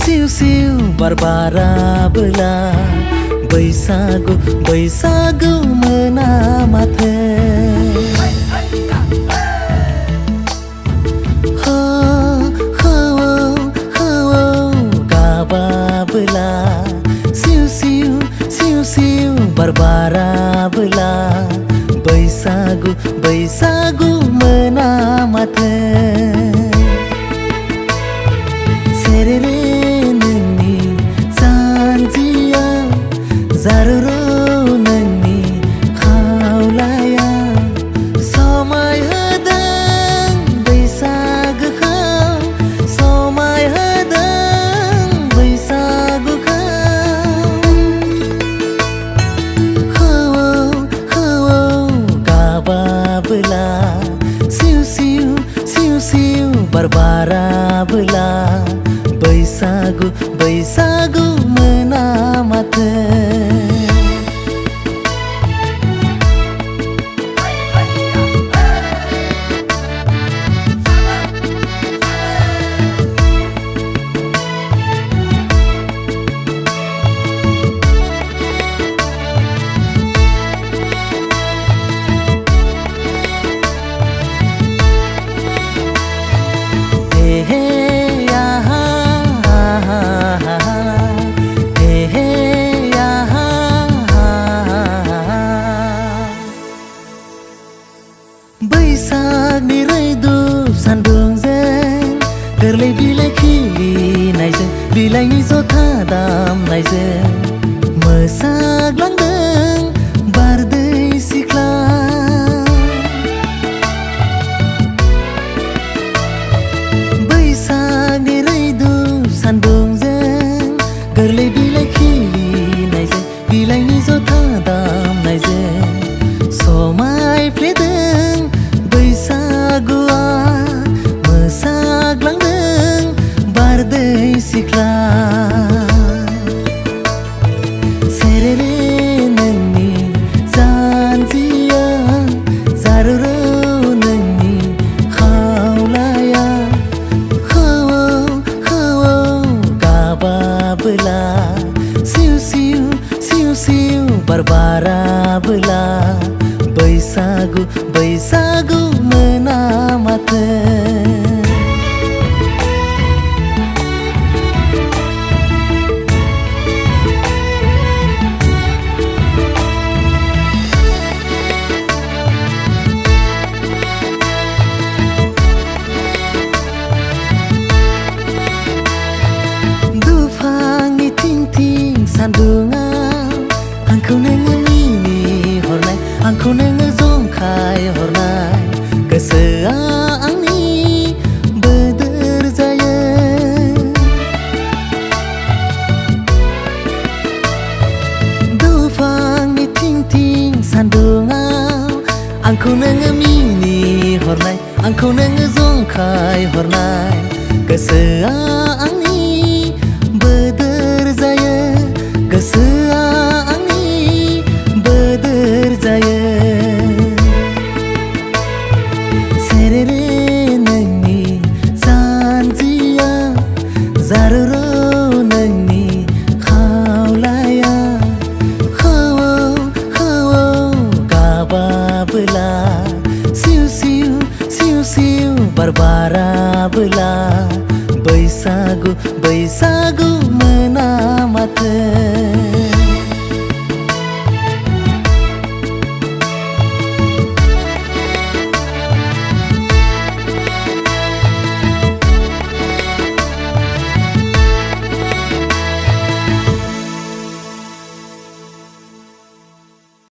सिउ सिउ बारबाराबोला बैसागु बैसागु मोना माथो गाबाबोला सिउ सिउ सिउ सिउ बारबाराबोला बैसागु बैसागु मोना माथो सेरेरे नोंनि जानजिया जारुरु नोंनि खावलाया समाय होदों बैसागुखौ समाय होदों बैसागुखौ गाबाबोला सिउ सिउ सिउ सिउ बारबाराबोला बैसागु बैसागु मोना माथो बैसागनि रैदुब सान्दुंजों गोरलै बिलाइ खिलिनायजों बिलाइनि जथा दामनायजों मोसाग्लांदों बारदै सिख्ला बैसागनि रैदुब सान्दुंजों गोरलै बिलाइ खिलिनायजों बिलाइनि जथा दामनायजों समायफ्लेदों बैसागुआ मोसाग्लांदों बारदै सिख्ला सेरेरे नोंनि जानजिया जारुरु नोंनि खावलाया गाबाबोला सिउ सिउ सिउ सिउ बारबाराबोला बैसागु बैसागु मोना माथो दुफांनि थिं थिं सान्दुङाव आंखौ नोङो मिनिहरनाय आंखौ नोङो जंखाय हरनाय गोसोआ आंनि बोदोर जायो दुफांनि थिं थिं सान्दुङाव आंखौ नोङो मिनिहरनाय आंखौ नोङो जंखाय हरनाय गोसोआ आंनि बोदोर जायो गोसोआ आंनि बोदोर जायो सेरेरे नोंनि जानजिया जारुरु नोंनि खावलाया गाबाबोला सिउ सिउ सिउ सिउ बारबाराबोला बैसागु बैसागु